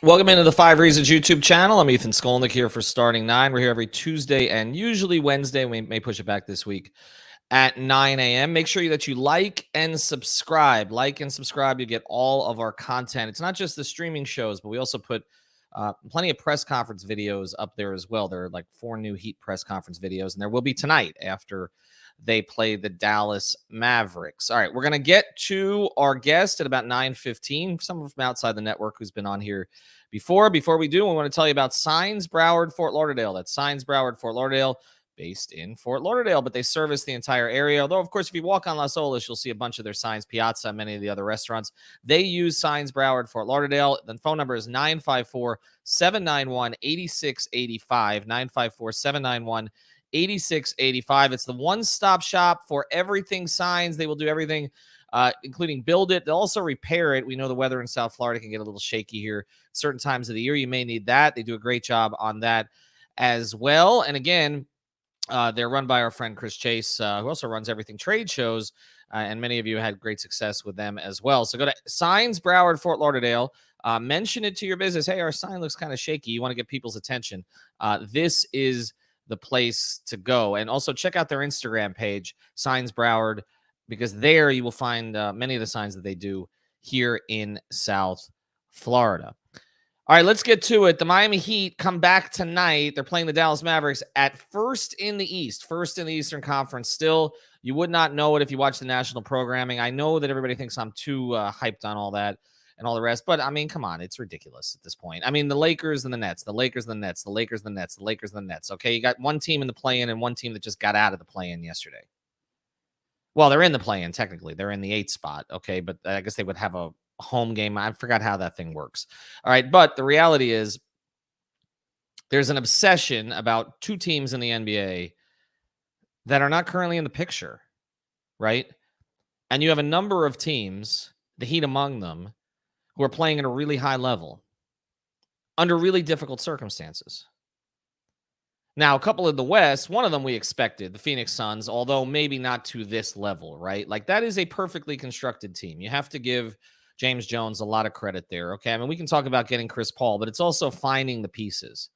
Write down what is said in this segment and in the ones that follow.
Welcome into the 5 Reasons YouTube channel. I'm Ethan Skolnick here for Starting 9. We're here every Tuesday and usually Wednesday. We may push it back this week at 9 a.m. Make sure that you like and subscribe. Like and subscribe. You get all of our content. It's not just the streaming shows, but we also put plenty of press conference videos up there as well. There are like 4 new Heat press conference videos, and there will be tonight after they play the Dallas Mavericks. All right, we're going to get to our guest at about 9:15, someone from outside the network who's been on here before. Before we do, we want to tell you about Signs Broward Fort Lauderdale. That's Signs Broward Fort Lauderdale, based in Fort Lauderdale, but they service the entire area. Although, of course, if you walk on Las Olas, you'll see a bunch of their signs, Piazza, many of the other restaurants. They use Signs Broward Fort Lauderdale. The phone number is 954-791-8685, 954-791-8685. It's the one-stop shop for everything signs. They will do everything, including build it. They'll also repair it. We know the weather in South Florida can get a little shaky here certain times of the year. You may need that. They do a great job on that as well. And again, they're run by our friend Chris Chase, who also runs everything trade shows, and many of you had great success with them as well. So go to Signs Broward Fort Lauderdale. Mention it to your business. Hey, our sign looks kind of shaky. You want to get people's attention. This is the place to go. And also check out their Instagram page, Signs Broward, because there you will find many of the signs that they do here in South Florida. All right, let's get to it. The Miami Heat come back tonight. They're playing the Dallas Mavericks at first in the East, first in the Eastern Conference. Still, you would not know it if you watch the national programming. I know that everybody thinks I'm too hyped on all that and all the rest, but I mean, come on, it's ridiculous at this point. I mean, the Lakers and the Nets, the Lakers and the Nets, the Lakers and the Nets, the Lakers and the Nets. Okay, you got one team in the play-in and one team that just got out of the play-in yesterday. Well, they're in the play-in technically. They're in the 8th spot, okay, but I guess they would have a home game. I forgot how that thing works. All right, but the reality is there's an obsession about 2 teams in the NBA that are not currently in the picture, right? And you have a number of teams, the Heat among them, who are playing at a really high level under really difficult circumstances. Now, a couple in the West, one of them we expected, the Phoenix Suns, although maybe not to this level, right? Like, that is a perfectly constructed team. You have to give James Jones a lot of credit there, okay? I mean, we can talk about getting Chris Paul, but it's also finding the pieces.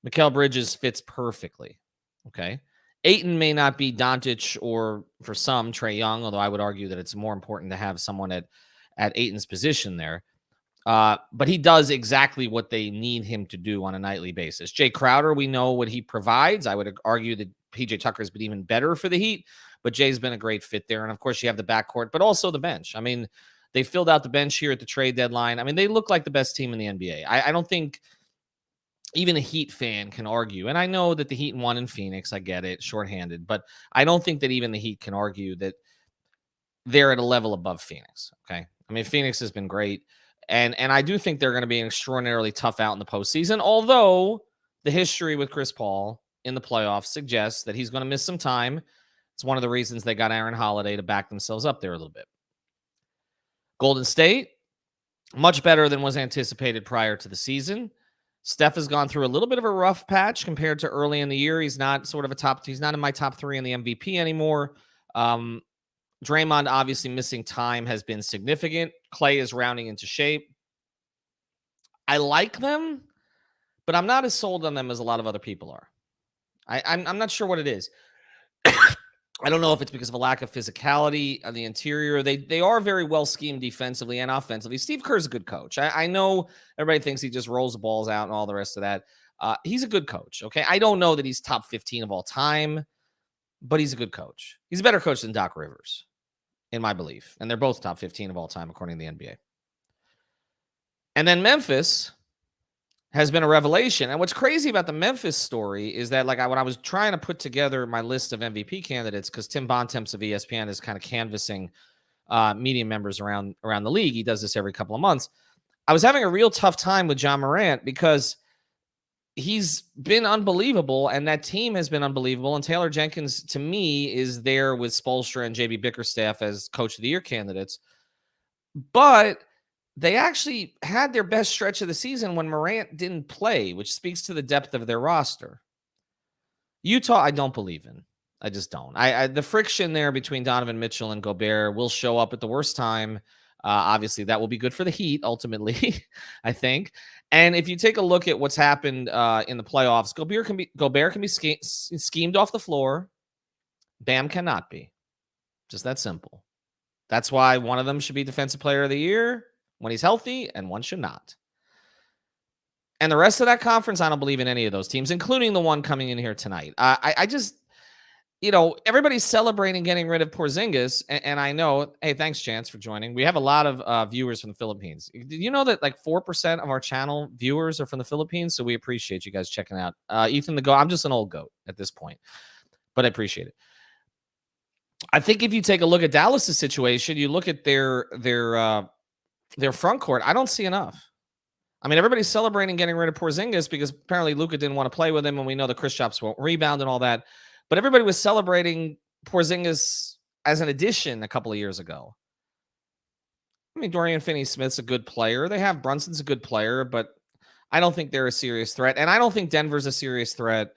Mikal Bridges fits perfectly, okay? Ayton may not be Doncic or, for some, Trae Young, although I would argue that it's more important to have someone at Ayton's position there. But he does exactly what they need him to do on a nightly basis. Jay Crowder, we know what he provides. I would argue that PJ Tucker's been even better for the Heat, but Jay's been a great fit there. And, of course, you have the backcourt, but also the bench. I mean, they filled out the bench here at the trade deadline. I mean, they look like the best team in the NBA. I don't think even a Heat fan can argue. And I know that the Heat won in Phoenix. I get it, shorthanded. But I don't think that even the Heat can argue that they're at a level above Phoenix, okay? I mean, Phoenix has been great. And I do think they're going to be an extraordinarily tough out in the postseason, although the history with Chris Paul in the playoffs suggests that he's going to miss some time. It's one of the reasons they got Aaron Holiday to back themselves up there a little bit. Golden State, much better than was anticipated prior to the season. Steph has gone through a little bit of a rough patch compared to early in the year. He's not he's not in my top 3 in the MVP anymore. Draymond obviously missing time has been significant. Clay is rounding into shape. I like them, but I'm not as sold on them as a lot of other people are. I'm not sure what it is. I don't know if it's because of a lack of physicality on the interior. They are very well schemed defensively and offensively. Steve Kerr's a good coach. I know everybody thinks he just rolls the balls out and all the rest of that. He's a good coach, okay? I don't know that he's top 15 of all time, but he's a good coach. He's a better coach than Doc Rivers, in my belief. And they're both top 15 of all time, according to the NBA. And then Memphis has been a revelation. And what's crazy about the Memphis story is that, like, when I was trying to put together my list of MVP candidates, because Tim Bontemps of ESPN is kind of canvassing media members around the league. He does this every couple of months. I was having a real tough time with John Morant because he's been unbelievable, and that team has been unbelievable. And Taylor Jenkins, to me, is there with Spoelstra and JB Bickerstaff as Coach of the Year candidates. But they actually had their best stretch of the season when Morant didn't play, which speaks to the depth of their roster. Utah, I don't believe in. I just don't. The friction there between Donovan Mitchell and Gobert will show up at the worst time. Obviously, that will be good for the Heat ultimately, I think. And if you take a look at what's happened in the playoffs, Gobert can be schemed off the floor. Bam cannot be. Just that simple. That's why one of them should be Defensive Player of the Year when he's healthy, and one should not. And the rest of that conference, I don't believe in any of those teams, including the one coming in here tonight. I just, everybody's celebrating getting rid of Porzingis, and I know, hey, thanks, Chance, for joining. We have a lot of viewers from the Philippines. Did you know that like 4% of our channel viewers are from the Philippines? So we appreciate you guys checking out. Ethan the Goat, I'm just an old goat at this point, but I appreciate it. I think if you take a look at Dallas's situation, you look at their front court, I don't see enough. I mean, everybody's celebrating getting rid of Porzingis because apparently Luka didn't want to play with him, and we know the Kristaps won't rebound and all that. But everybody was celebrating Porzingis as an addition a couple of years ago. I mean, Dorian Finney-Smith's a good player. They have Brunson's a good player, but I don't think they're a serious threat. And I don't think Denver's a serious threat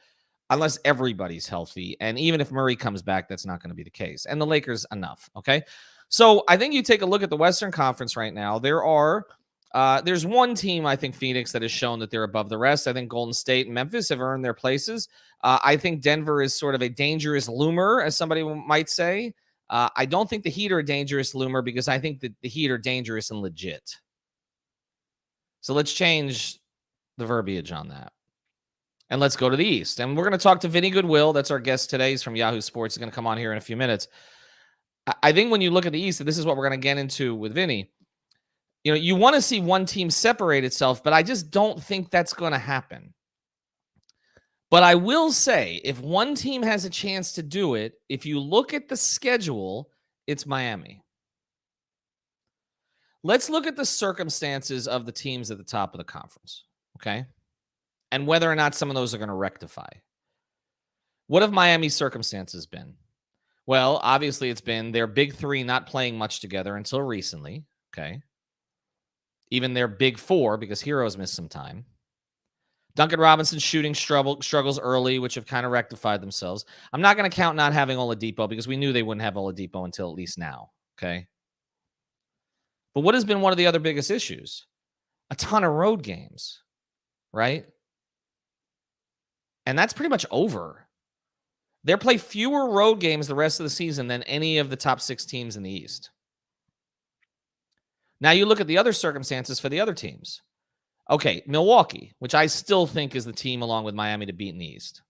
unless everybody's healthy. And even if Murray comes back, that's not going to be the case. And the Lakers, enough, okay? So I think you take a look at the Western Conference right now. There's one team, I think, Phoenix, that has shown that they're above the rest. I think Golden State and Memphis have earned their places. I think Denver is sort of a dangerous loomer, as somebody might say. I don't think the Heat are a dangerous loomer because I think that the Heat are dangerous and legit. So let's change the verbiage on that. And let's go to the East. And we're going to talk to Vinny Goodwill. That's our guest today. He's from Yahoo Sports. He's going to come on here in a few minutes. I think when you look at the East, and this is what we're going to get into with Vinny, you want to see one team separate itself, but I just don't think that's going to happen. But I will say, if one team has a chance to do it, if you look at the schedule, it's Miami. Let's look at the circumstances of the teams at the top of the conference, okay? And whether or not some of those are going to rectify. What have Miami's circumstances been? Well, obviously it's been their big three not playing much together until recently, okay? Even their big four, because Heroes missed some time. Duncan Robinson's shooting struggles early, which have kind of rectified themselves. I'm not going to count not having Oladipo because we knew they wouldn't have Oladipo until at least now, okay? But what has been one of the other biggest issues? A ton of road games, right? And that's pretty much over. They'll play fewer road games the rest of the season than any of the top 6 teams in the East. Now you look at the other circumstances for the other teams. Okay, Milwaukee, which I still think is the team along with Miami to beat in the East.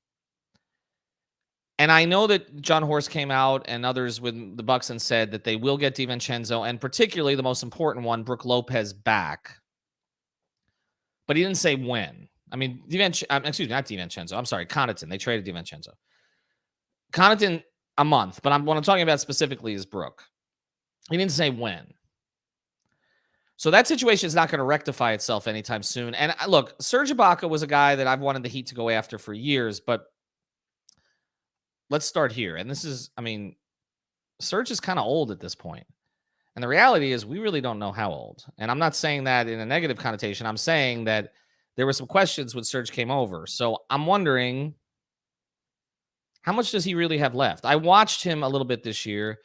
And I know that John Horst came out and others with the Bucks and said that they will get DiVincenzo, and particularly the most important one, Brook Lopez, back. But he didn't say when. I mean, not DiVincenzo. I'm sorry, Connaughton. They traded DiVincenzo. Connaughton, a month. But what I'm talking about specifically is Brook. He didn't say when. So that situation is not going to rectify itself anytime soon. And look, Serge Ibaka was a guy that I've wanted the Heat to go after for years, but let's start here. And this is, Serge is kind of old at this point. And the reality is we really don't know how old. And I'm not saying that in a negative connotation. I'm saying that there were some questions when Serge came over. So I'm wondering, how much does he really have left? I watched him a little bit this year.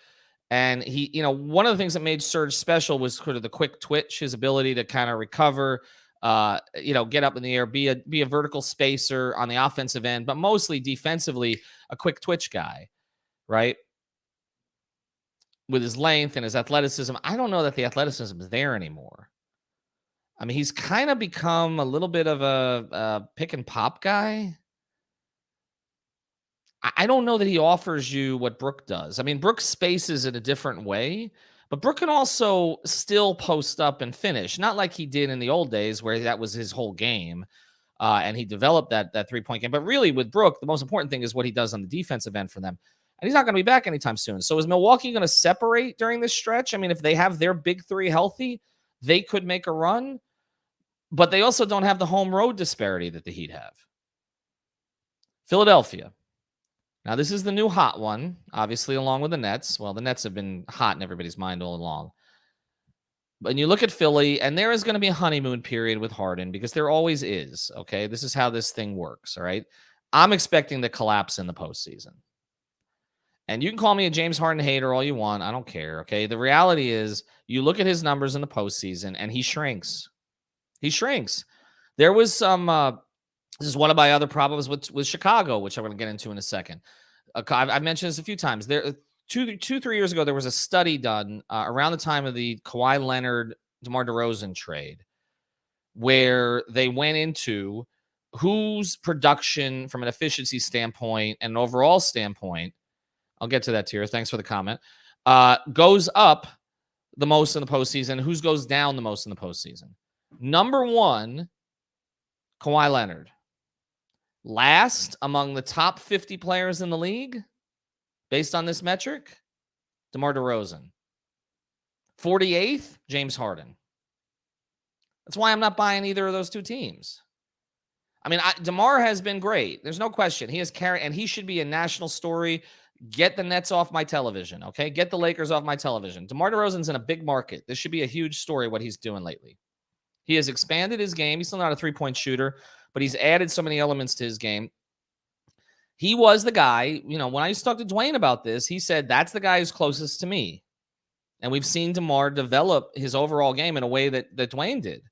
And he, one of the things that made Serge special was sort of the quick twitch, his ability to kind of recover, get up in the air, be a vertical spacer on the offensive end, but mostly defensively, a quick twitch guy, right? With his length and his athleticism. I don't know that the athleticism is there anymore. I mean, he's kind of become a little bit of a pick and pop guy. I don't know that he offers you what Brook does. I mean, Brook spaces in a different way, but Brook can also still post up and finish, not like he did in the old days where that was his whole game, and he developed that three-point game. But really, with Brook, the most important thing is what he does on the defensive end for them, and he's not going to be back anytime soon. So is Milwaukee going to separate during this stretch? I mean, if they have their big three healthy, they could make a run, but they also don't have the home road disparity that the Heat have. Philadelphia. Now, this is the new hot one, obviously, along with the Nets. Well, the Nets have been hot in everybody's mind all along. But you look at Philly, and there is going to be a honeymoon period with Harden because there always is, okay? This is how this thing works, all right? I'm expecting the collapse in the postseason. And you can call me a James Harden hater all you want. I don't care. Okay. The reality is, you look at his numbers in the postseason and he shrinks. He shrinks. There was some, this is one of my other problems with Chicago, which I'm going to get into in a second. I've mentioned this a few times. There, 3 years ago, there was a study done around the time of the Kawhi Leonard, DeMar DeRozan trade, where they went into whose production from an efficiency standpoint and an overall standpoint, I'll get to that tier. Thanks for the comment. Goes up the most in the postseason. Whose goes down the most in the postseason? Number one, Kawhi Leonard. Last among the top 50 players in the league, based on this metric, DeMar DeRozan. 48th, James Harden. That's why I'm not buying either of those two teams. I mean, DeMar has been great. There's no question. He has carried, and he should be a national story. Get the Nets off my television, okay? Get the Lakers off my television. DeMar DeRozan's in a big market. This should be a huge story, what he's doing lately. He has expanded his game. He's still not a three-point shooter, but he's added so many elements to his game. He was the guy, when I used to talk to Dwayne about this, he said, that's the guy who's closest to me. And we've seen DeMar develop his overall game in a way that Dwayne did.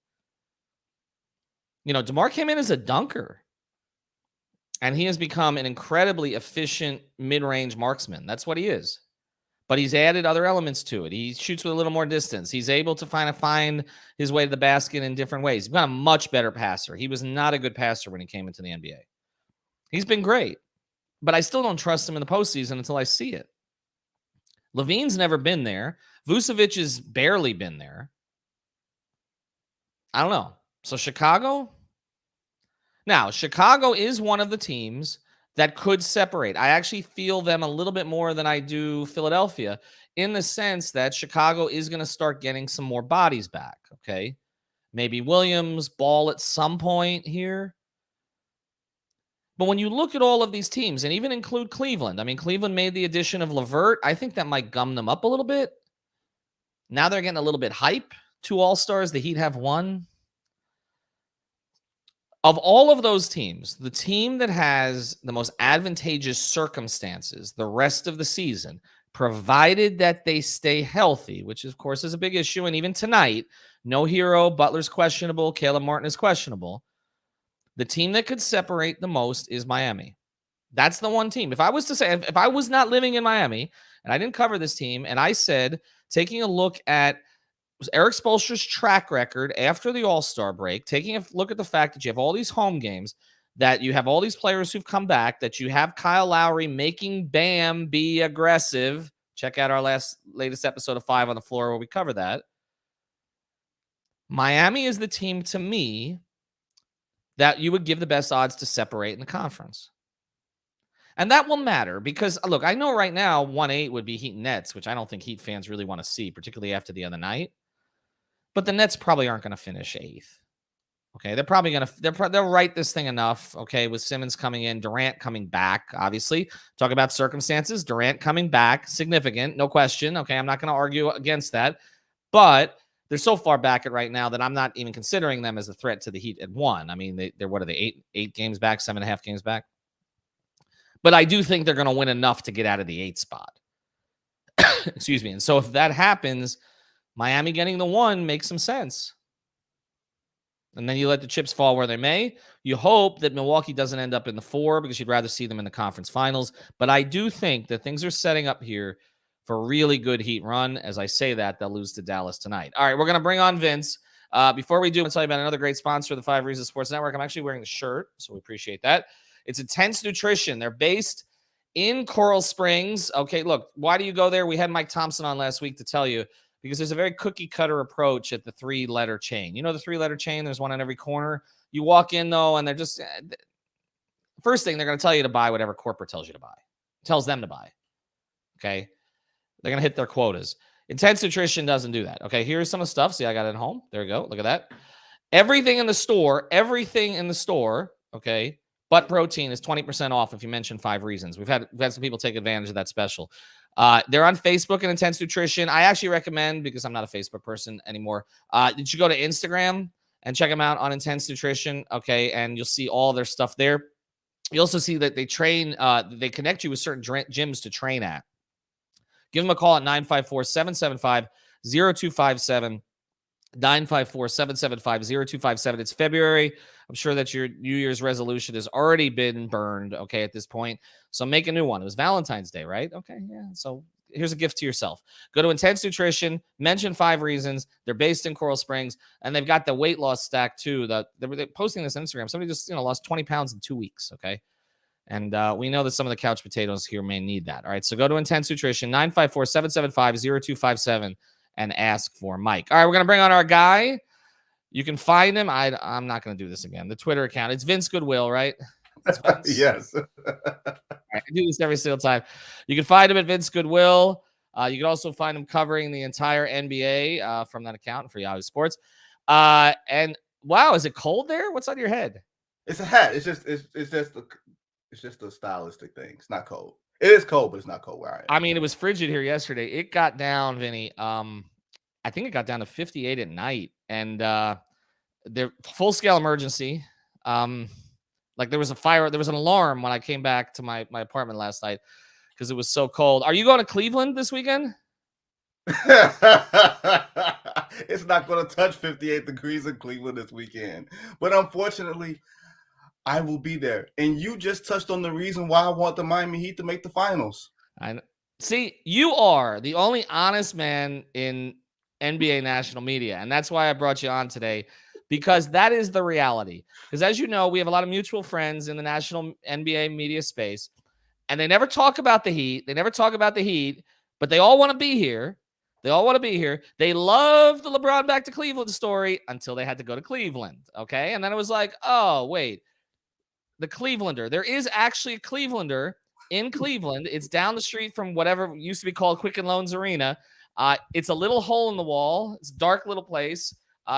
DeMar came in as a dunker, and he has become an incredibly efficient mid-range marksman. That's what he is. But he's added other elements to it. He shoots with a little more distance. He's able to find his way to the basket in different ways. He's become a much better passer. He was not a good passer when he came into the NBA. He's been great, but I still don't trust him in the postseason until I see it. Levine's never been there. Vucevic has barely been there. I don't know. So Chicago? Now, Chicago is one of the teams that could separate. I actually feel them a little bit more than I do Philadelphia, in the sense that Chicago is going to start getting some more bodies back, okay? Maybe Williams, Ball at some point here. But when you look at all of these teams, and even include Cleveland, I mean, Cleveland made the addition of LeVert. I think that might gum them up a little bit. Now they're getting a little bit hype. 2 All-Stars, the Heat have 1. Of all of those teams, the team that has the most advantageous circumstances the rest of the season, provided that they stay healthy, which of course is a big issue, and even tonight, no Hero, Butler's questionable, Caleb Martin is questionable. The team that could separate the most is Miami. That's the one team. If I was to say, if I was not living in Miami and I didn't cover this team, and I said, taking a look at Eric Spoelstra's track record after the All-Star break, taking a look at the fact that you have all these home games, that you have all these players who've come back, that you have Kyle Lowry making Bam be aggressive. Check out our latest episode of 5 on the Floor where we cover that. Miami is the team, to me, that you would give the best odds to separate in the conference. And that will matter because, look, I know right now 1-8 would be Heat and Nets, which I don't think Heat fans really want to see, particularly after the other night. But the Nets probably aren't going to finish 8th. Okay, they're probably going to they'll write this thing enough, okay, with Simmons coming in, Durant coming back, obviously. Talk about circumstances, Durant coming back, significant, no question. Okay, I'm not going to argue against that. But they're so far back at right now that I'm not even considering them as a threat to the Heat at 1. I mean, they're what are they, 8 games back, 7.5 games back? But I do think they're going to win enough to get out of the 8 spot. Excuse me. And so if that happens, Miami getting the 1 makes some sense. And then you let the chips fall where they may. You hope that Milwaukee doesn't end up in the 4 because you'd rather see them in the conference finals. But I do think that things are setting up here for a really good Heat run. As I say that, they'll lose to Dallas tonight. All right, we're going to bring on Vince. Before we do, I'm going to tell you about another great sponsor of the 5 Reasons Sports Network. I'm actually wearing the shirt, so we appreciate that. It's Intense Nutrition. They're based in Coral Springs. Okay, look, why do you go there? We had Mike Thompson on last week to tell you, because there's a very cookie-cutter approach at the 3-letter chain. You know the 3-letter chain? There's one on every corner. You walk in, though, and they're just first thing, they're going to tell you to buy whatever corporate tells you to buy. Tells them to buy. Okay? They're going to hit their quotas. Intense Nutrition doesn't do that. Okay, here's some of the stuff. See, I got it at home. There you go. Look at that. Everything in the store, okay, but protein is 20% off if you mention 5 Reasons. We've had some people take advantage of that special. They're on Facebook and Intense Nutrition. I actually recommend, because I'm not a Facebook person anymore, that you go to Instagram and check them out on Intense Nutrition, okay, and you'll see all their stuff there. You also see that they train, they connect you with certain gyms to train at. Give them a call at 954-775-0257. 954-775-0257. It's February. I'm sure that your New Year's resolution has already been burned, okay, at this point. So make a new one. It was Valentine's Day, right? Okay, yeah. So here's a gift to yourself. Go to Intense Nutrition, mention 5 reasons. They're based in Coral Springs, and they've got the weight loss stack too. They're posting this on Instagram. Somebody just lost 20 pounds in 2 weeks, okay? And we know that some of the couch potatoes here may need that. All right, so go to Intense Nutrition, 954-775-0257. And ask for Mike. All right, we're going to bring on our guy. You can find him. I'm not going to do this again. The Twitter account. It's Vince Goodwill, right? It's Vince. Yes. Right, I do this every single time. You can find him at Vince Goodwill. You can also find him covering the entire NBA from that account for Yahoo Sports. And wow, is it cold there? What's on your head? It's a hat. It's just a stylistic thing. It's not cold. It is cold, but it's not cold where I am. I mean, it was frigid here yesterday. It got down, Vinny. I think it got down to 58 at night, and there full scale emergency. Like there was a fire, there was an alarm when I came back to my apartment last night because it was so cold. Are you going to Cleveland this weekend? It's not going to touch 58 degrees in Cleveland this weekend, but unfortunately, I will be there. And you just touched on the reason why I want the Miami Heat to make the finals. I see you are the only honest man in NBA national media, and that's why I brought you on today, because that is the reality. Because as you know, we have a lot of mutual friends in the national NBA media space, and they never talk about the Heat. They never talk about the Heat, but they all want to be here. They all want to be here. They love the LeBron back to Cleveland story until they had to go to Cleveland, okay? And then it was like, oh, wait. The Clevelander. There is actually a Clevelander in Cleveland. It's down the street from whatever used to be called Quicken Loans Arena. It's a little hole in the wall. It's a dark little place.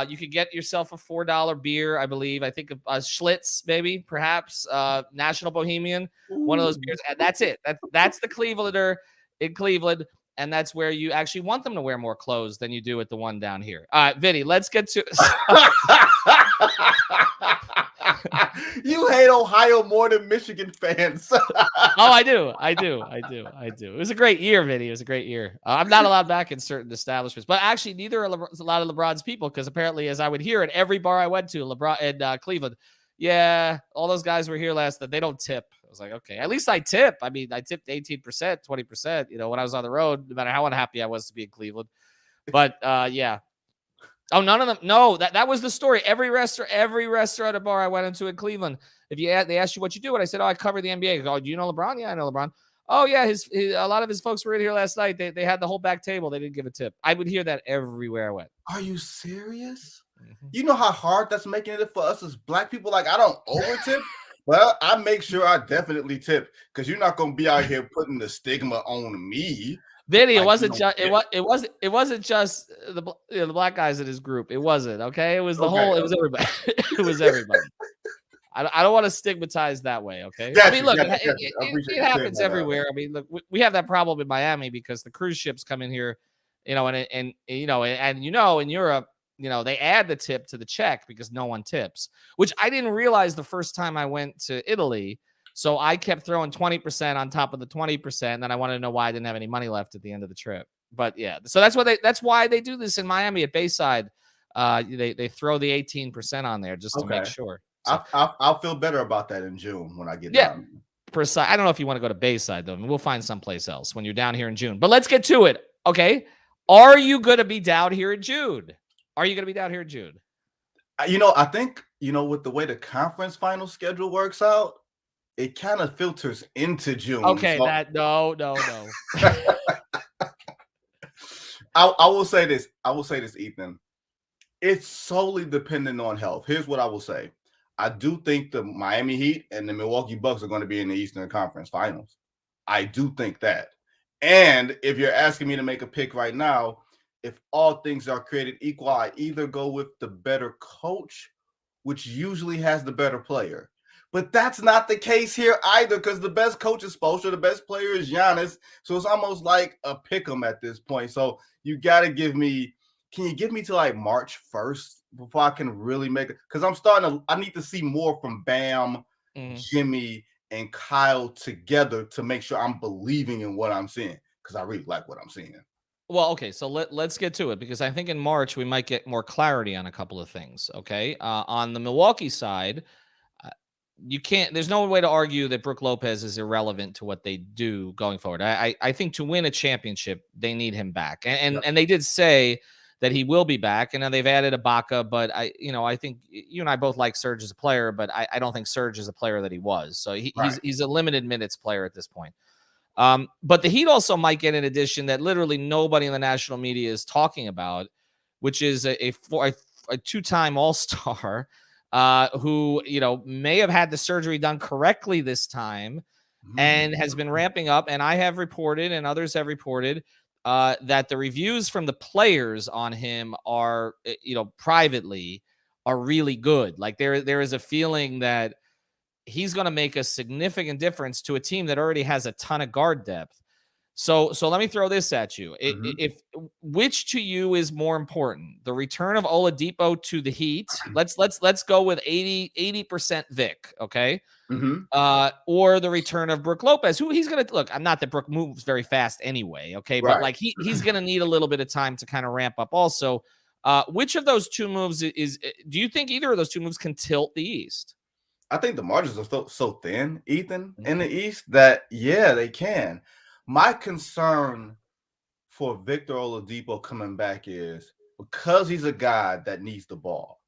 You could get yourself a $4 beer, I believe. I think Schlitz, maybe, perhaps. National Bohemian, one of those beers. And that's it. That's the Clevelander in Cleveland. And that's where you actually want them to wear more clothes than you do at the one down here. All right, Vinny, let's get to You hate Ohio more than Michigan fans. Oh, I do. It was a great year, Vinny. It was a great year. I'm not allowed back in certain establishments, but actually neither are a lot of LeBron's people, because apparently, as I would hear at every bar I went to, LeBron in Cleveland, yeah, all those guys were here last night. They don't tip. I was like, okay, at least I tip. I mean, I tipped 18%, 20%, when I was on the road, no matter how unhappy I was to be in Cleveland. But yeah. Oh, none of them. No, that was the story. Every restaurant or bar I went into in Cleveland, they asked you what you do, and I said, oh, I cover the NBA. Oh, do you know LeBron? Yeah, I know LeBron. Oh, yeah, a lot of his folks were in here last night. They had the whole back table. They didn't give a tip. I would hear that everywhere I went. Are you serious? Mm-hmm. You know how hard that's making it for us as Black people? Like, I don't over tip. Well, I make sure I definitely tip, because you're not going to be out here putting the stigma on me. Vinny, it wasn't just it wasn't just the black guys in his group. It wasn't, okay. It was the whole. It was everybody. It was everybody. I don't want to stigmatize that way, okay. I mean, look, it happens everywhere. I mean, look, we have that problem in Miami because the cruise ships come in here, and in Europe, they add the tip to the check because no one tips, which I didn't realize the first time I went to Italy. So I kept throwing 20% on top of the 20%. And then I wanted to know why I didn't have any money left at the end of the trip. But yeah, so that's why they do this in Miami at Bayside. They throw the 18% on there just to make sure. So, I'll feel better about that in June when I get down. Precise. I don't know if you want to go to Bayside though. I mean, we'll find someplace else when you're down here in June. But let's get to it. Okay. Are you going to be down here in June? I think, with the way the conference final schedule works out, it kind of filters into June. Okay, so. No. I will say this, Ethan. It's solely dependent on health. Here's what I will say. I do think the Miami Heat and the Milwaukee Bucks are going to be in the Eastern Conference Finals. I do think that. And if you're asking me to make a pick right now, if all things are created equal, I either go with the better coach, which usually has the better player. But that's not the case here either, because the best coach is Spoelstra, the best player is Giannis. So it's almost like a pick 'em at this point. So you got to can you give me to like March 1st before I can really make it? Because I need to see more from Bam, Jimmy, and Kyle together to make sure I'm believing in what I'm seeing, because I really like what I'm seeing. Well, okay, so let's get to it, because I think in March we might get more clarity on a couple of things. Okay, on the Milwaukee side, uh, you can't. There's no way to argue that Brook Lopez is irrelevant to what they do going forward. I think to win a championship, they need him back, and they did say that he will be back, and now they've added Ibaka. But I think you and I both like Serge as a player, but I don't think Serge is a player that he was. So Right. he's a limited minutes player at this point. But the Heat also might get an addition that literally nobody in the national media is talking about, which is a two-time All-Star who may have had the surgery done correctly this time and has been ramping up. And I have reported, and others have reported, that the reviews from the players on him are, privately, are really good. Like there is a feeling that he's going to make a significant difference to a team that already has a ton of guard depth. So let me throw this at you. If which to you is more important, the return of Oladipo to the Heat? Let's go with 80% Vic, okay? Or the return of Brook Lopez, who he's going to look. I'm not that Brook moves very fast anyway, okay? But Right. like he's going to need a little bit of time to kind of ramp up. Also, which of those two moves is? Do you think either of those two moves can tilt the East? I think the margins are so thin, Ethan, in the East, that they can. My concern for Victor Oladipo coming back is because he's a guy that needs the ball.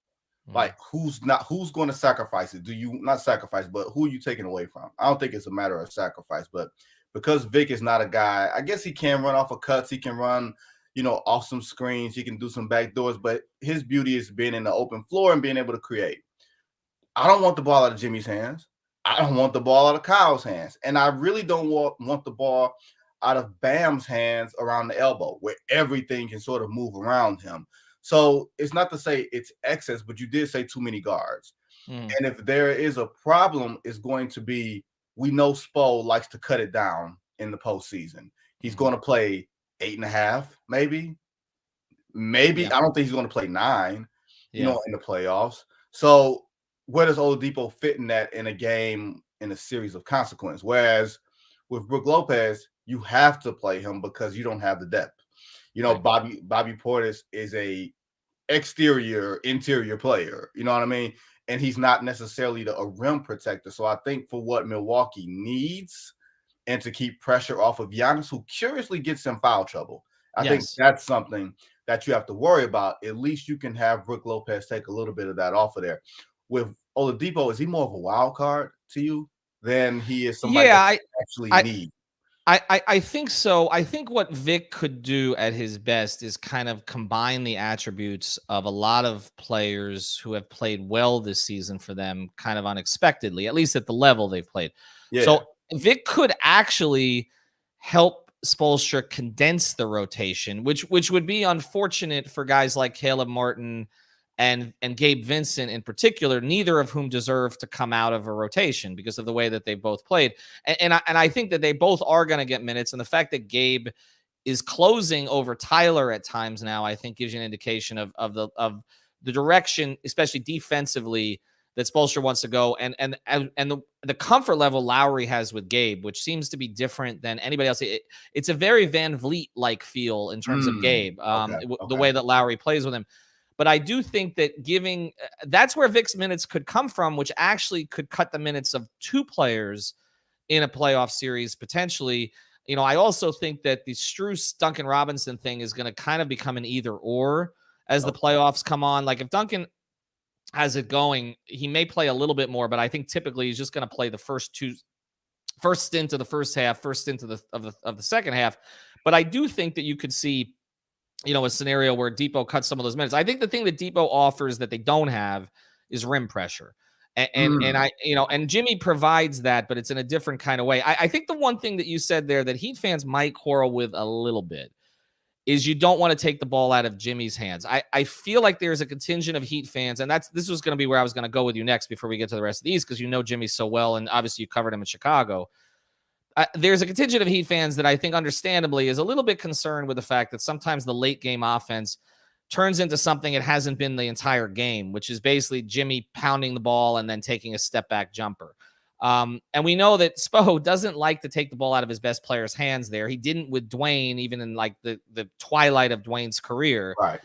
Like who's going to sacrifice it? Do you not sacrifice, but who are you taking away from? I don't think it's a matter of sacrifice, but because Vic is not a guy, I guess he can run off of cuts, he can run, off some screens, he can do some back doors, but his beauty is being in the open floor and being able to create. I don't want the ball out of Jimmy's hands. I don't want the ball out of Kyle's hands. And I really don't want the ball out of Bam's hands around the elbow, where everything can sort of move around him. So it's not to say it's excess, but you did say too many guards. And if there is a problem, it's going to be, we know Spo likes to cut it down in the postseason. He's going to play 8.5, maybe. I don't think he's going to play 9, in the playoffs. So where does Oladipo fit in that in a game, in a series of consequence? Whereas with Brook Lopez, you have to play him because you don't have the depth. Right. Bobby Portis is a interior player. You know what I mean? And he's not necessarily a rim protector. So I think for what Milwaukee needs and to keep pressure off of Giannis, who curiously gets in foul trouble, I think that's something that you have to worry about. At least you can have Brook Lopez take a little bit of that off of there. With Oladipo, is he more of a wild card to you than he is somebody that you actually need? I think so. I think what Vic could do at his best is kind of combine the attributes of a lot of players who have played well this season for them, kind of unexpectedly, at least at the level they've played. Yeah. So Vic could actually help Spoelstra condense the rotation, which would be unfortunate for guys like Caleb Martin and Gabe Vincent in particular, neither of whom deserve to come out of a rotation because of the way that they both played. And I think that they both are going to get minutes. And the fact that Gabe is closing over Tyler at times now, I think gives you an indication of the direction, especially defensively, that Spoelstra wants to go. And the comfort level Lowry has with Gabe, which seems to be different than anybody else. It's a very Van Vliet-like feel in terms of Gabe, the way that Lowry plays with him. But I do think that that's where Vic's minutes could come from, which actually could cut the minutes of two players in a playoff series potentially. I also think that the Strus Duncan Robinson thing is going to kind of become an either or as the playoffs come on. Like if Duncan has it going, he may play a little bit more, but I think typically he's just going to play the first stint of the first half, first stint of the second half. But I do think that you could see a scenario where Depot cuts some of those minutes. I think the thing that Depot offers that they don't have is rim pressure. And Jimmy provides that, but it's in a different kind of way. I think the one thing that you said there that Heat fans might quarrel with a little bit is you don't want to take the ball out of Jimmy's hands. I feel like there's a contingent of Heat fans, and this was going to be where I was going to go with you next before we get to the rest of these, because Jimmy so well, and obviously you covered him in Chicago. There's a contingent of Heat fans that I think understandably is a little bit concerned with the fact that sometimes the late game offense turns into something it hasn't been the entire game, which is basically Jimmy pounding the ball and then taking a step back jumper. And we know that Spo doesn't like to take the ball out of his best player's hands there. He didn't with Dwayne, even in like the twilight of Dwayne's career. Right.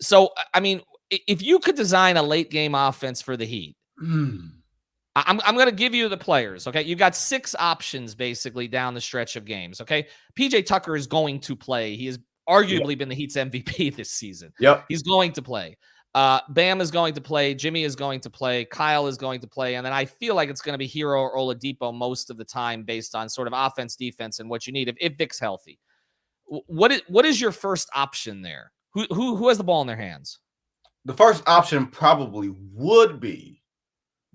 So, I mean, if you could design a late game offense for the Heat, I'm going to give you the players, okay? You've got 6 options basically down the stretch of games, okay? PJ Tucker is going to play. He has arguably been the Heat's MVP this season. Yep. He's going to play. Bam is going to play. Jimmy is going to play. Kyle is going to play. And then I feel like it's going to be Hero or Oladipo most of the time based on sort of offense, defense, and what you need if Vic's healthy. What is your first option there? Who has the ball in their hands? The first option probably would be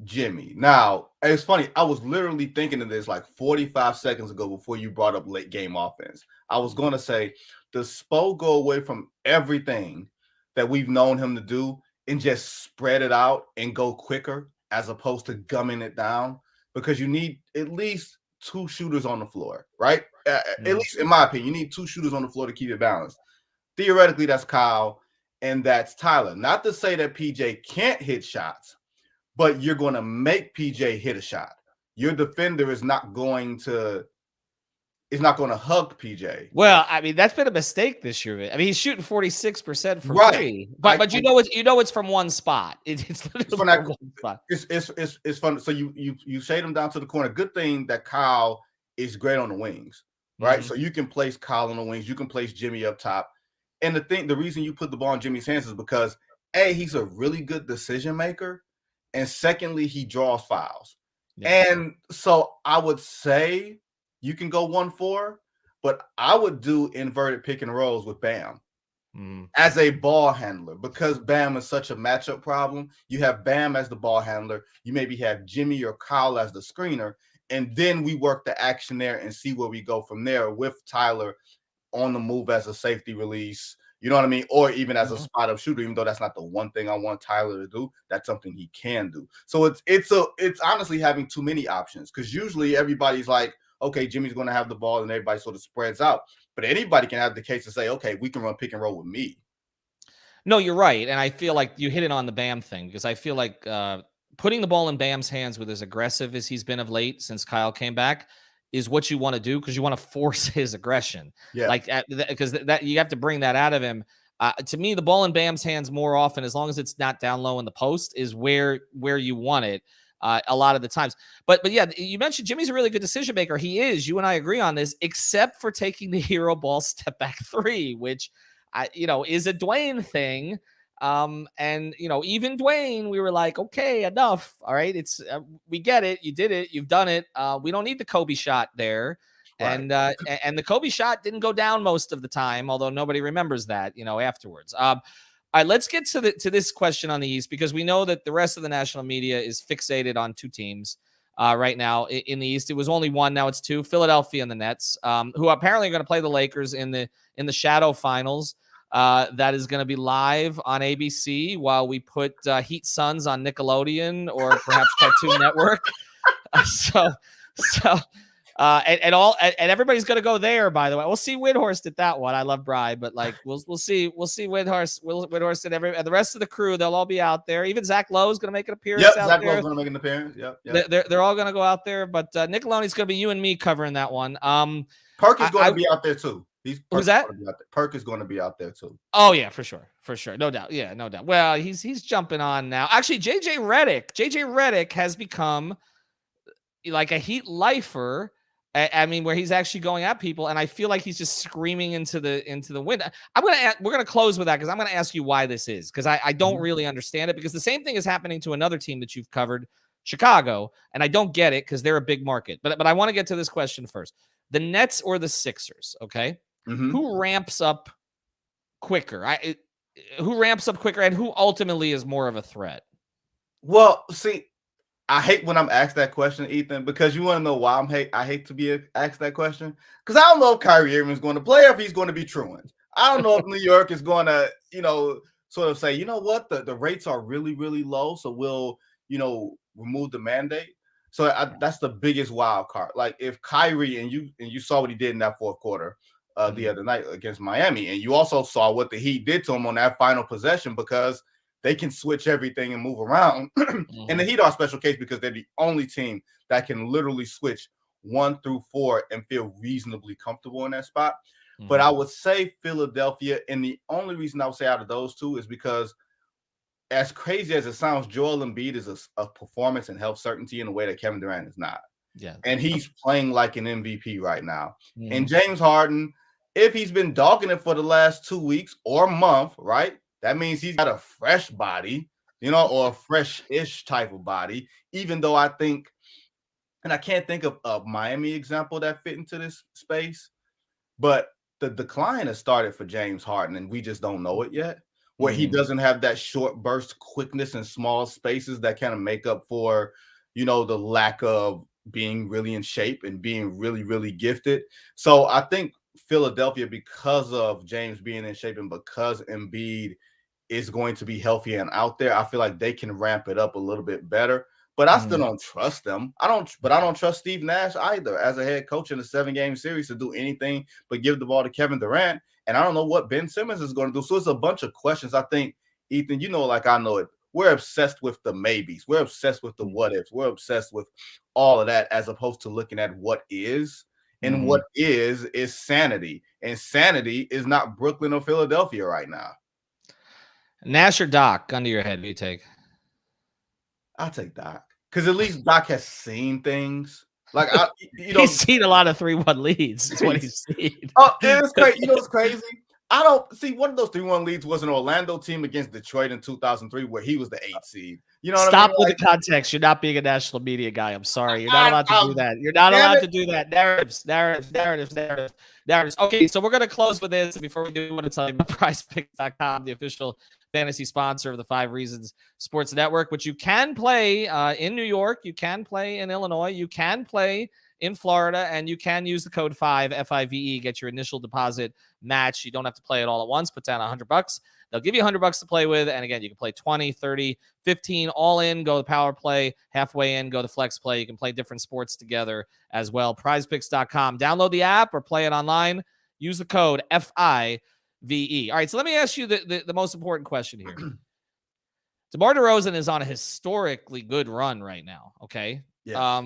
Jimmy. Now, it's funny. I was literally thinking of this like 45 seconds ago before you brought up late game offense. I was going to say, does Spo go away from everything that we've known him to do and just spread it out and go quicker as opposed to gumming it down? Because you need at least 2 shooters on the floor, right? At least in my opinion, you need 2 shooters on the floor to keep it balanced. Theoretically, that's Kyle and that's Tyler. Not to say that PJ can't hit shots, but you're going to make PJ hit a shot. Your defender is not going to hug PJ. Well, I mean, that's been a mistake this year. I mean, he's shooting 46% from Right. 3, but it's from one spot. It's literally from one spot. It's fun. So you shade him down to the corner. Good thing that Kyle is great on the wings, right? So you can place Kyle on the wings. You can place Jimmy up top. And the reason you put the ball in Jimmy's hands is because A, he's a really good decision maker, and secondly, he draws fouls. Yeah. And so I would say you can go 1-4, but I would do inverted pick and rolls with Bam as a ball handler because Bam is such a matchup problem. You have Bam as the ball handler. You maybe have Jimmy or Kyle as the screener, and then we work the action there and see where we go from there with Tyler on the move as a safety release. You know what I mean? Or even as a spot-up shooter, even though that's not the one thing I want Tyler to do, that's something he can do. So it's honestly having too many options because usually everybody's like, okay, Jimmy's going to have the ball and everybody sort of spreads out. But anybody can have the case to say, okay, we can run pick and roll with me. No, you're right. And I feel like you hit it on the Bam thing because I feel like putting the ball in Bam's hands with as aggressive as he's been of late since Kyle came back is what you want to do because you want to force his aggression. Yeah. Like because that you have to bring that out of him. To me, the ball in Bam's hands more often, as long as it's not down low in the post, is where you want it a lot of the times. But yeah, you mentioned Jimmy's a really good decision maker. He is. You and I agree on this, except for taking the hero ball step back 3, which is a Dwayne thing. And even Dwayne, we were like, okay, enough. All right. It's we get it. You did it. You've done it. We don't need the Kobe shot there. Right. And the Kobe shot didn't go down most of the time, although nobody remembers that, afterwards. All right, let's get to this question on the East because we know that the rest of the national media is fixated on 2 teams right now in the East. It was only 1, now it's 2, Philadelphia and the Nets, who apparently are going to play the Lakers in the shadow finals. That is going to be live on ABC while we put Heat Suns on Nickelodeon or perhaps Cartoon Network. And everybody's going to go there. By the way, we'll see Windhorst at that one. I love Bry, but like we'll see Windhorst, and the rest of the crew. They'll all be out there. Even Zach Lowe is going to make an appearance. Yep, out Zach there. Lowe's going to make an appearance. Yep. They're all going to go out there, but Nickelodeon's going to be you and me covering that one. Perk is going to be out there too. Who's that? Perk is going to be out there too. Oh yeah, for sure, no doubt. Yeah, no doubt. Well, he's jumping on now. Actually, JJ Redick has become like a Heat lifer. I mean, where he's actually going at people, and I feel like he's just screaming into the wind. We're gonna close with that because I'm gonna ask you why this is because I don't really understand it because the same thing is happening to another team that you've covered, Chicago, and I don't get it because they're a big market. But I want to get to this question first: the Nets or the Sixers? Okay. Who ramps up quicker? Who ramps up quicker and who ultimately is more of a threat? Well, see, I hate when I'm asked that question, Ethan, because you want to know why I hate to be asked that question. Because I don't know if Kyrie Irving is going to play or if he's going to be truant. I don't know if New York is going to, sort of say, you know what, the rates are really, really low, so we'll, remove the mandate. So that's the biggest wild card. Like if Kyrie and you saw what he did in that fourth quarter the other night against Miami, and you also saw what the Heat did to him on that final possession because they can switch everything and move around. And the Heat are a special case because they're the only team that can literally switch 1 through 4 and feel reasonably comfortable in that spot. But I would say Philadelphia, and the only reason I would say out of those two is because, as crazy as it sounds, Joel Embiid is a performance and health certainty in a way that Kevin Durant is not. Yeah. And he's playing like an MVP right now. And James Harden, if he's been dogging it for the last 2 weeks or month, right? That means he's got a fresh body, or a fresh-ish type of body, even though I think, and I can't think of a Miami example that fit into this space, but the decline has started for James Harden, and we just don't know it yet, where he doesn't have that short burst quickness in small spaces that kind of make up for, the lack of being really in shape and being really, really gifted. So I think Philadelphia, because of James being in shape and because Embiid is going to be healthy and out there, I feel like they can ramp it up a little bit better. But I still don't trust them. I don't trust Steve Nash either as a head coach in a 7-game series to do anything but give the ball to Kevin Durant. And I don't know what Ben Simmons is going to do. So it's a bunch of questions. I think, Ethan, like I know it, we're obsessed with the maybes. We're obsessed with the what ifs. We're obsessed with all of that as opposed to looking at what is. And what is sanity. And sanity is not Brooklyn or Philadelphia right now. Nash or Doc, gun to your head, who do you take? I'll take Doc. Because at least Doc has seen things. Like, he's seen a lot of 3-1 leads. That's what he's seen. Oh, it's crazy. It's crazy. I don't see one of those 3-1 leads was an Orlando team against Detroit in 2003 where he was the 8th seed. Stop with the context. You're not being a national media guy. I'm sorry. You're not allowed to do that. You're not allowed to do that. Narratives. Okay, so we're going to close with this. Before we do, I want to tell you about PrizePicks.com, the official fantasy sponsor of the 5 Reasons Sports Network, which you can play in New York. You can play in Illinois. You can play in Florida, and you can use the code 5, F-I-V-E, get your initial deposit match. You don't have to play it all at once. Put down $100. They'll give you $100 to play with. And again, you can play 20, 30, 15, all in, go to power play, halfway in, go to flex play. You can play different sports together as well. PrizePicks.com. Download the app or play it online. Use the code F-I-V-E. All right, so let me ask you the most important question here. DeMar DeRozan is on a historically good run right now, okay? Yeah.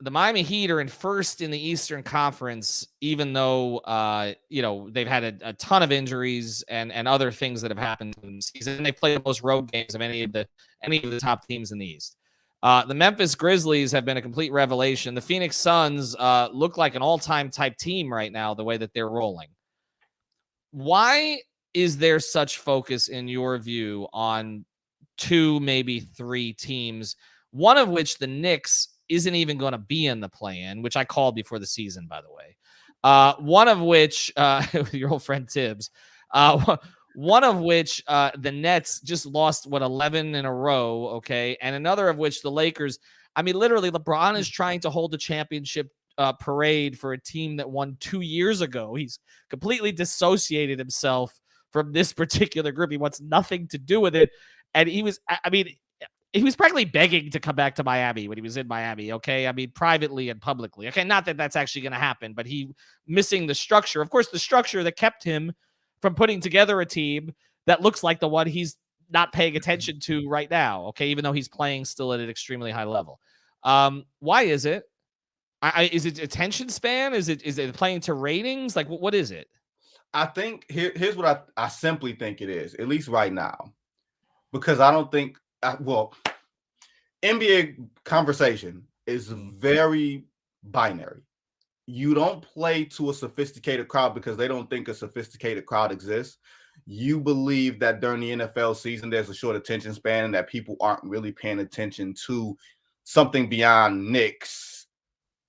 The Miami Heat are in first in the Eastern Conference, even though, they've had a ton of injuries and other things that have happened in the season. They played the most road games of any of the top teams in the East. The Memphis Grizzlies have been a complete revelation. The Phoenix Suns look like an all-time type team right now, the way that they're rolling. Why is there such focus, in your view, on 2, maybe 3 teams, one of which, the Knicks, isn't even going to be in the play-in, which I called before the season, by the way. One of which, your old friend Tibbs, one of which the Nets just lost, 11 in a row, okay? And another of which the Lakers, literally LeBron is trying to hold the championship parade for a team that won 2 years ago. He's completely dissociated himself from this particular group. He wants nothing to do with it. And he was practically begging to come back to Miami when he was in Miami, okay? Privately and publicly. Okay, not that that's actually going to happen, but he missing the structure. Of course, the structure that kept him from putting together a team that looks like the one he's not paying attention to right now, okay, even though he's playing still at an extremely high level. Why is it? Is it attention span? Is it playing to ratings? Like, what is it? I think here's what I simply think it is, at least right now, because I don't think NBA conversation is very binary. You don't play to a sophisticated crowd because they don't think a sophisticated crowd exists. You believe that during the NFL season, there's a short attention span and that people aren't really paying attention to something beyond Knicks,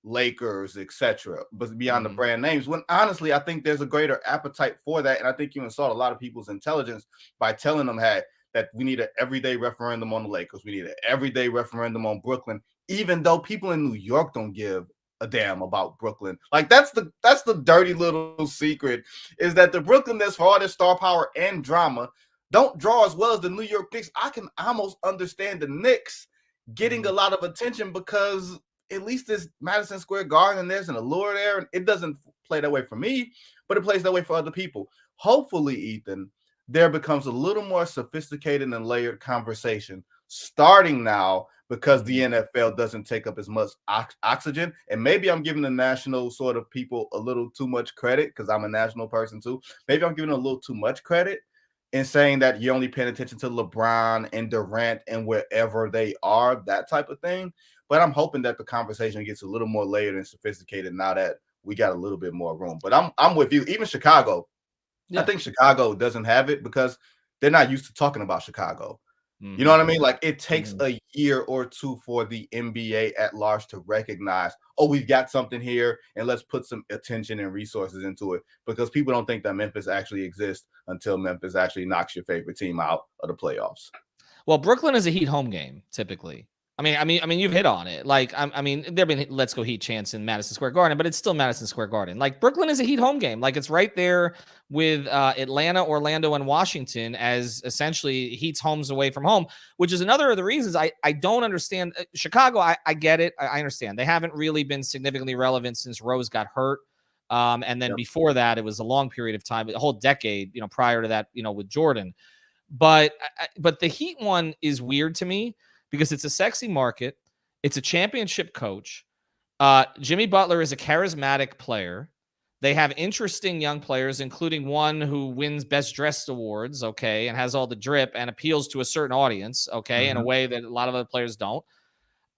Lakers, etc., but beyond the brand names. When honestly, I think there's a greater appetite for that. And I think you insult a lot of people's intelligence by telling them, hey, that we need an everyday referendum on the Lakers. We need an everyday referendum on Brooklyn, even though people in New York don't give a damn about Brooklyn. Like that's the dirty little secret, is that the Brooklyn Nets, for all their star power and drama, don't draw as well as the New York Knicks. I can almost understand the Knicks getting a lot of attention because at least there's Madison Square Garden and there's an allure there. And it doesn't play that way for me, but it plays that way for other people. Hopefully, Ethan, there becomes a little more sophisticated and layered conversation starting now because the NFL doesn't take up as much oxygen. And maybe I'm giving the national sort of people a little too much credit because I'm a national person too. Maybe I'm giving a little too much credit in saying that you're only paying attention to LeBron and Durant and wherever they are, that type of thing. But I'm hoping that the conversation gets a little more layered and sophisticated now that we got a little bit more room. But I'm with you. Even Chicago, I think Chicago doesn't have it because they're not used to talking about Chicago. You know what I mean? Like it takes a year or two for the NBA at large to recognize, oh, we've got something here and let's put some attention and resources into it, because people don't think that Memphis actually exists until Memphis actually knocks your favorite team out of the playoffs. Well, Brooklyn is a Heat home game typically. I mean, you've hit on it. Like, I mean, there've been "Let's Go Heat" chants in Madison Square Garden, but it's still Madison Square Garden. Like, Brooklyn is a Heat home game. Like, it's right there with Atlanta, Orlando, and Washington as essentially Heat's homes away from home, which is another of the reasons I don't understand. Chicago, I get it. I understand. They haven't really been significantly relevant since Rose got hurt. And then before that, it was a long period of time, a whole decade, prior to that, with Jordan. But the Heat one is weird to me because it's a sexy market. It's a championship coach. Jimmy Butler is a charismatic player. They have interesting young players, including one who wins Best Dressed awards, okay, and has all the drip and appeals to a certain audience, okay, in a way that a lot of other players don't.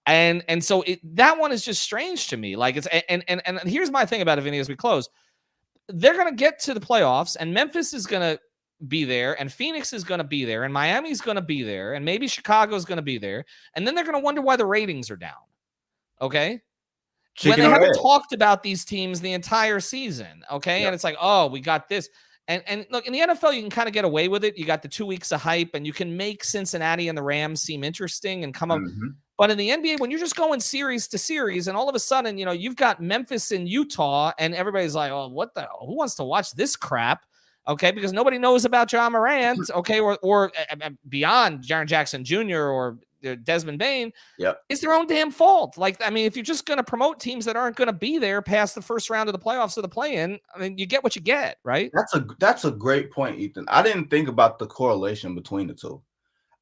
And so that one is just strange to me. Like, it's and here's my thing about it, Vinny, as we close. They're going to get to the playoffs, and Memphis is going to be there, and Phoenix is going to be there, and Miami's going to be there, and maybe Chicago's going to be there, and then they're going to wonder why the ratings are down. Okay? When they haven't talked about these teams the entire season, okay? And it's like, oh, we got this. And look, in the NFL, you can kind of get away with it. You got the 2 weeks of hype, and you can make Cincinnati and the Rams seem interesting and come up. But in the NBA, when you're just going series to series, and all of a sudden, you've got Memphis and Utah, and everybody's like, oh, who wants to watch this crap? Okay, because nobody knows about Ja Morant, okay, or beyond Jaren Jackson Jr. or Desmond Bain. It's their own damn fault. Like, I mean, if you're just going to promote teams that aren't going to be there past the first round of the playoffs or the play-in, I mean, you get what you get, right? That's a great point, Ethan. I didn't think about the correlation between the two.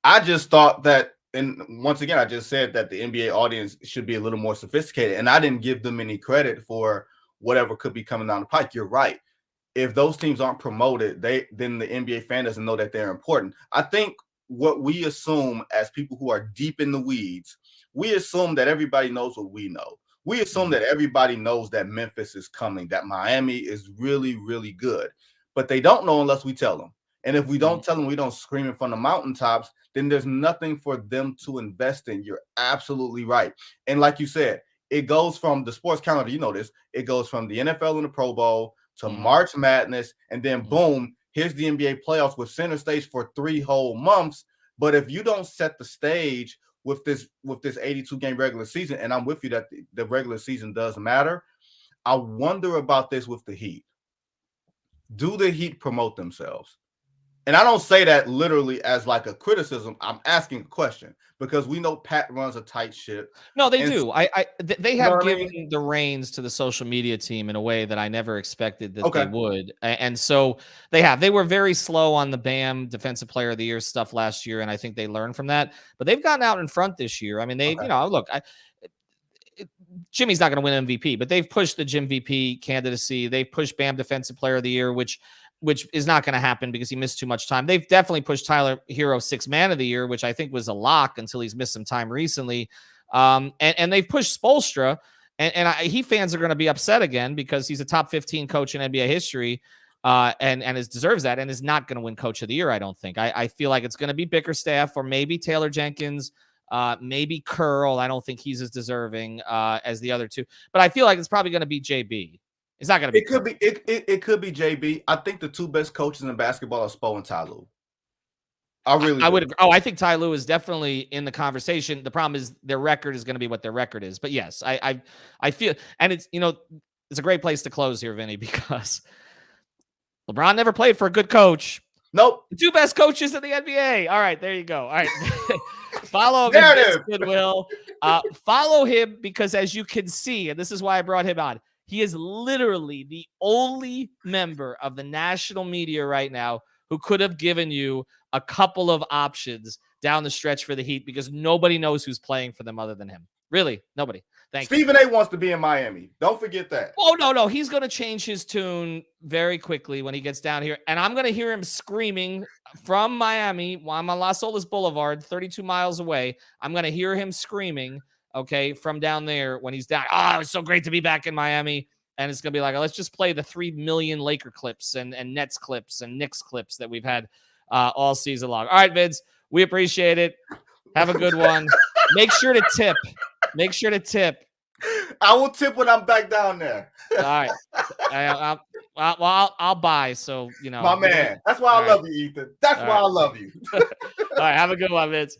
I just thought that, and once again, I just said that the NBA audience should be a little more sophisticated, and I didn't give them any credit for whatever could be coming down the pike. You're right. If those teams aren't promoted, then the NBA fan doesn't know that they're important. I think what we assume as people who are deep in the weeds, we assume that everybody knows what we know. We assume that everybody knows that Memphis is coming, that Miami is really, really good. But they don't know unless we tell them. And if we don't tell them, we don't scream it from the mountaintops, then there's nothing for them to invest in. You're absolutely right. And like you said, it goes from the sports calendar, this, it goes from the NFL and the Pro Bowl to March Madness, and then boom, here's the NBA playoffs with center stage for 3 whole months. But if you don't set the stage with this 82 game regular season, and I'm with you that the regular season does matter, I wonder about this with the Heat. Do the Heat promote themselves? And I don't say that literally as like a criticism. I'm asking a question because we know Pat runs a tight ship. No, they do. They have given the reins to the social media team in a way that I never expected that they would. And so they were very slow on the Bam Defensive Player of the Year stuff last year, and I think they learned from that. But they've gotten out in front this year. I mean, look, Jimmy's not going to win MVP, but they've pushed the Jim VP candidacy. They've pushed Bam Defensive Player of the Year, which is not going to happen because he missed too much time. They've definitely pushed Tyler Hero 6th Man of the Year, which I think was a lock until he's missed some time recently. And they've pushed Spoelstra, and Heat fans are going to be upset again because he's a top 15 coach in NBA history, and deserves that, and is not going to win Coach of the Year. I don't think. I feel like it's going to be Bickerstaff or maybe Taylor Jenkins, maybe Curl. I don't think he's as deserving as the other two, but I feel like it's probably going to be JB. It's not going to be. It could be JB. I think the 2 best coaches in basketball are Spo and Ty Lue. I would agree. Oh, I think Ty Lue is definitely in the conversation. The problem is their record is going to be what their record is. But yes, I feel, and it's it's a great place to close here, Vinny, because LeBron never played for a good coach. Nope. The 2 best coaches in the NBA. All right, there you go. All right. Follow him, Goodwill. Follow him because, as you can see, and this is why I brought him on, he is literally the only member of the national media right now who could have given you a couple of options down the stretch for the Heat because nobody knows who's playing for them other than him. Really, nobody. Thank you. Stephen A wants to be in Miami. Don't forget that. Oh, no. He's going to change his tune very quickly when he gets down here. And I'm going to hear him screaming from Miami while I'm on Las Olas Boulevard, 32 miles away. I'm going to hear him screaming, okay, from down there when he's down. Oh, it's so great to be back in Miami. And it's going to be like, let's just play the 3 million Laker clips and Nets clips and Knicks clips that we've had all season long. All right, Vince, we appreciate it. Have a good one. Make sure to tip. Make sure to tip. I will tip when I'm back down there. All right. I'll buy. So, My man. That's why I love you, Ethan. That's why I love you. All right. Have a good one, Vince.